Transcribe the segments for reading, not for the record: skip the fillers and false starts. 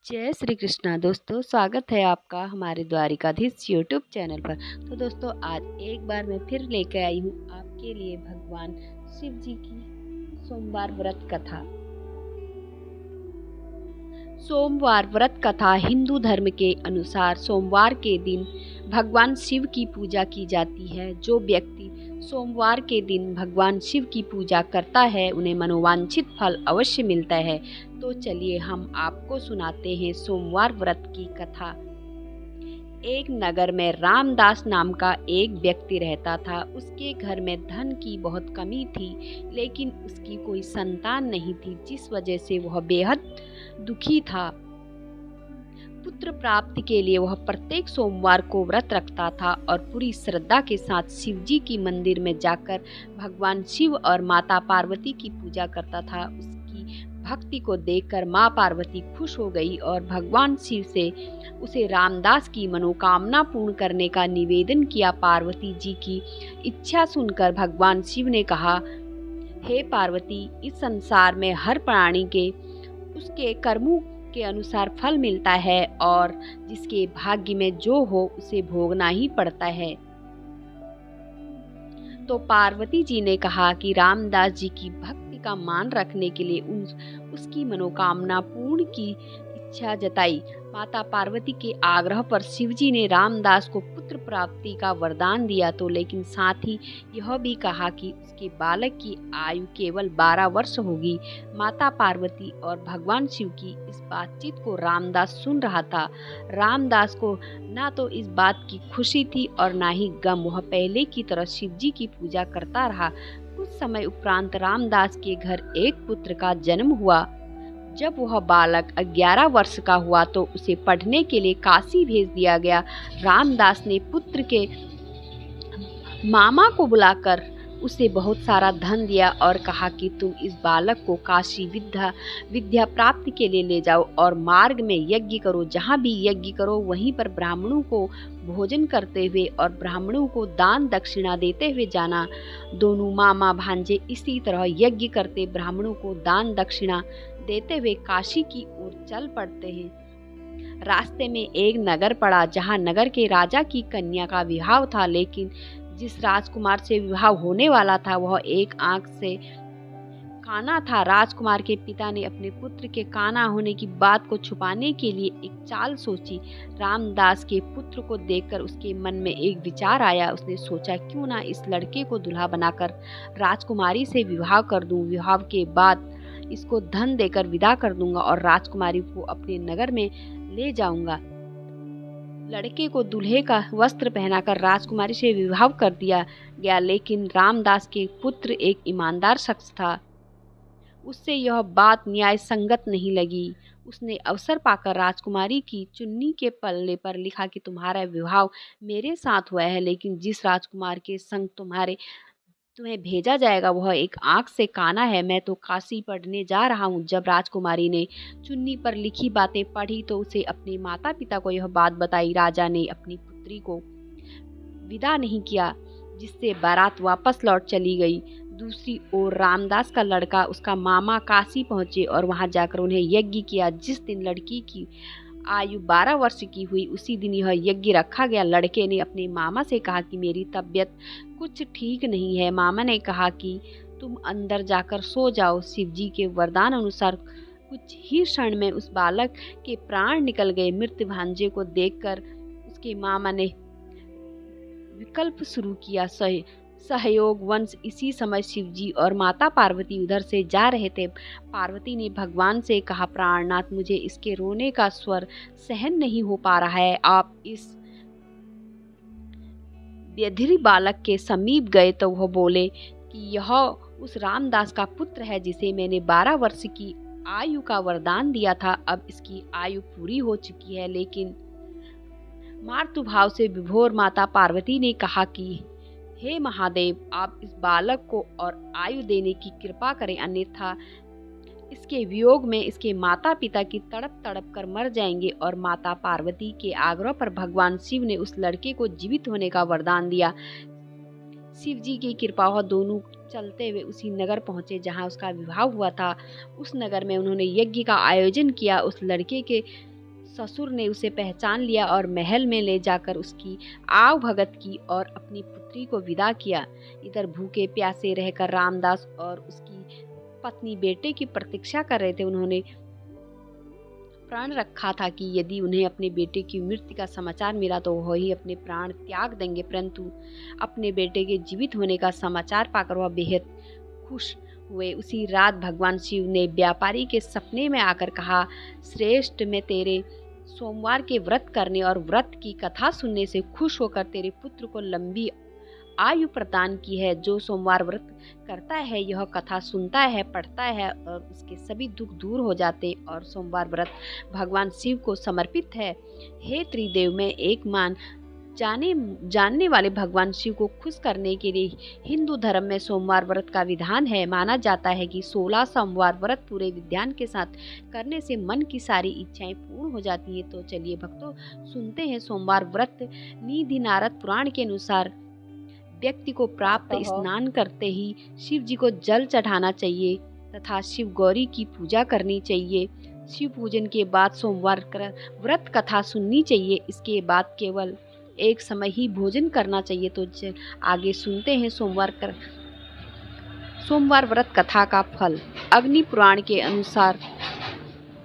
जय श्री कृष्णा दोस्तों, स्वागत है आपका हमारे द्वारिकाधीश यूट्यूब चैनल पर। तो दोस्तों, आज एक बार मैं फिर लेकर आई हूँ आपके लिए भगवान शिव जी की सोमवार व्रत कथा। सोमवार व्रत कथा हिंदू धर्म के अनुसार सोमवार के दिन भगवान शिव की पूजा की जाती है। जो व्यक्ति सोमवार के दिन भगवान शिव की पूजा करता है उन्हें मनोवांछित फल अवश्य मिलता है। तो चलिए हम आपको सुनाते हैं सोमवार व्रत की कथा। एक नगर में रामदास नाम का एक व्यक्ति रहता था। उसके घर में धन की बहुत कमी थी, लेकिन उसकी कोई संतान नहीं थी, जिस वजह से वह बेहद दुखी था। पुत्र प्राप्ति के लिए वह प्रत्येक सोमवार को व्रत रखता था और पूरी श्रद्धा के साथ शिव जी की मंदिर में जाकर भगवान शिव और माता पार्वती की पूजा करता था। उसकी भक्ति को देखकर माँ पार्वती खुश हो गई और भगवान शिव से उसे रामदास की मनोकामना पूर्ण करने का निवेदन किया। पार्वती जी की इच्छा सुनकर भगवान शिव ने कहा, हे पार्वती, इस संसार में हर प्राणी के उसके कर्मों के अनुसार फल मिलता है और जिसके भाग्य में जो हो उसे भोगना ही पड़ता है। तो पार्वती जी ने कहा कि रामदास जी की भक्ति का मान रखने के लिए उसकी मनोकामना पूर्ण की इच्छा जताई। माता पार्वती के आग्रह पर शिवजी ने रामदास को पुत्र प्राप्ति का वरदान दिया, तो लेकिन साथ ही यह भी कहा कि उसके बालक की आयु केवल 12 वर्ष होगी। माता पार्वती और भगवान शिव की इस बातचीत को रामदास सुन रहा था। रामदास को ना तो इस बात की खुशी थी और ना ही गम। वह पहले की तरह शिवजी की पूजा करता रहा। कुछ समय उपरांत रामदास के घर एक पुत्र का जन्म हुआ। जब वह बालक 11 वर्ष का हुआ तो उसे पढ़ने के लिए काशी भेज दिया गया। रामदास ने पुत्र के मामा को बुलाकर उसे बहुत सारा धन दिया और कहा कि तुम इस बालक को काशी विद्या प्राप्ति के लिए ले जाओ और मार्ग में यज्ञ करो। जहाँ भी यज्ञ करो वहीं पर ब्राह्मणों को भोजन करते हुए और ब्राह्मणों को दान दक्षिणा देते हुए जाना। दोनों मामा भांजे इसी तरह यज्ञ करते ब्राह्मणों को दान दक्षिणा देते हुए काशी की ओर चल पड़ते हैं। रास्ते में एक नगर पड़ा, जहाँ नगर के राजा की कन्या का विवाह था, लेकिन जिस राजकुमार से विवाह होने वाला था वह एक आंख से काना था। राजकुमार के पिता ने अपने पुत्र के काना होने की बात को छुपाने के लिए एक चाल सोची। रामदास के पुत्र को देखकर उसके मन में एक विचार आया। उसने सोचा, क्यों ना इस लड़के को दूल्हा बनाकर राजकुमारी से विवाह कर दूं। विवाह के बाद इसको धन देकर विदा कर दूंगा और राजकुमारी को अपने नगर में ले जाऊंगा। लड़के को दूल्हे का वस्त्र पहनाकर राजकुमारी से विवाह कर दिया गया, लेकिन रामदास के पुत्र एक ईमानदार शख्स था। उससे यह बात न्याय संगत नहीं लगी। उसने अवसर पाकर राजकुमारी की चुन्नी के पल्ले पर लिखा कि तुम्हारा विवाह मेरे साथ हुआ है, लेकिन जिस राजकुमार के संग तुम्हें भेजा जाएगा वह एक आंख से काना है। मैं तो काशी पढ़ने जा रहा हूँ। जब राजकुमारी ने चुन्नी पर लिखी बातें पढ़ी तो उसे अपने माता पिता को यह बात बताई। राजा ने अपनी पुत्री को विदा नहीं किया, जिससे बारात वापस लौट चली गई। दूसरी ओर रामदास का लड़का उसका मामा काशी पहुंचे और वहां जाकर उन्हें यज्ञ किया। जिस दिन लड़की की आयु 12 वर्ष की हुई उसी दिन यह यज्ञ रखा गया। लड़के ने अपने मामा से कहा कि मेरी तबीयत कुछ ठीक नहीं है। मामा ने कहा कि तुम अंदर जाकर सो जाओ। शिवजी के वरदान अनुसार कुछ ही क्षण में उस बालक के प्राण निकल गए। मृत भांजे को देखकर उसके मामा ने विकल्प शुरू किया, सहयोग वंश। इसी समय शिवजी और माता पार्वती उधर से जा रहे थे। पार्वती ने भगवान से कहा, प्राणनाथ, मुझे इसके रोने का स्वर सहन नहीं हो पा रहा है। आप इस व्यधिर बालक के समीप गए तो वह बोले कि यह उस रामदास का पुत्र है जिसे मैंने 12 वर्ष की आयु का वरदान दिया था। अब इसकी आयु पूरी हो चुकी है। लेकिन मातृभाव से विभोर माता पार्वती ने कहा कि हे महादेव, आप इस बालक को और आयु देने की कृपा करें, अन्यथा इसके वियोग में इसके माता पिता की तड़प तड़प कर मर जाएंगे। और माता पार्वती के आग्रह पर भगवान शिव ने उस लड़के को जीवित होने का वरदान दिया। शिव जी की कृपा हो दोनों चलते हुए उसी नगर पहुंचे जहां उसका विवाह हुआ था। उस नगर में उन्होंने यज्ञ का आयोजन किया। उस लड़के के ससुर ने उसे पहचान लिया और महल में ले जाकर उसकी आव भगत की और अपनी पुत्री को विदा किया। इधर भूखे प्यासे रहकर रामदास और उसकी पत्नी बेटे की प्रतीक्षा कर रहे थे। उन्होंने प्राण रखा था कि यदि उन्हें अपने बेटे की मृत्यु का समाचार मिला तो वही अपने प्राण त्याग देंगे, परंतु अपने बेटे के जीवित होने का समाचार पाकर वह बेहद खुश हुए। उसी रात भगवान शिव ने व्यापारी के सपने में आकर कहा, श्रेष्ठ, मैं तेरे सोमवार के व्रत करने और व्रत की कथा सुनने से खुश होकर तेरे पुत्र को लंबी आयु प्रदान की है। जो सोमवार व्रत करता है, यह कथा सुनता है, पढ़ता है और उसके सभी दुख दूर हो जाते और सोमवार व्रत भगवान शिव को समर्पित है। हे त्रिदेव, मैं एक जानने वाले भगवान शिव को खुश करने के लिए हिंदू धर्म में सोमवार व्रत का विधान है। माना जाता है कि 16 सोमवार व्रत पूरे विधान के साथ करने से मन की सारी इच्छाएं पूर्ण हो जाती हैं। तो चलिए भक्तों, सुनते हैं सोमवार व्रत। निधि नारद पुराण के अनुसार व्यक्ति को प्राप्त स्नान करते ही शिव जी को जल चढ़ाना चाहिए तथा शिव गौरी की पूजा करनी चाहिए। शिव पूजन के बाद सोमवार व्रत कथा सुननी चाहिए। इसके बाद केवल एक समय ही भोजन करना चाहिए। तो आगे सुनते हैं सोमवार व्रत कथा का फल। अग्नि पुराण के अनुसार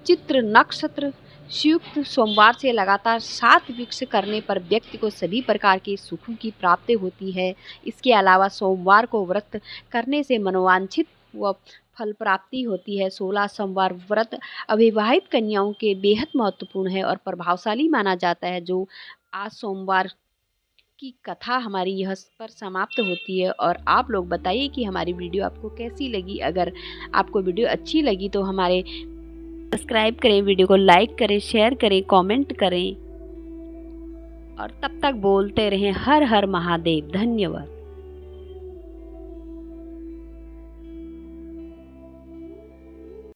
चित्र नक्षत्र युक्त सोमवार से लगातार 7 वृक्ष करने पर व्यक्ति को सभी प्रकार के सुखों की प्राप्ति होती है। इसके अलावा सोमवार को व्रत करने से मनोवांछित व फल प्राप्ति होती है। 16 सोमवार व्रत अविवाहित कन्याओं के बेहद महत्वपूर्ण है और प्रभावशाली माना जाता है। जो आज सोमवार की कथा हमारी यह पर समाप्त होती है। और आप लोग बताइए कि हमारी वीडियो आपको कैसी लगी। अगर आपको वीडियो अच्छी लगी तो हमारे सब्सक्राइब करें, वीडियो को लाइक करें, शेयर करें, कमेंट करें और तब तक बोलते रहें हर हर महादेव। धन्यवाद।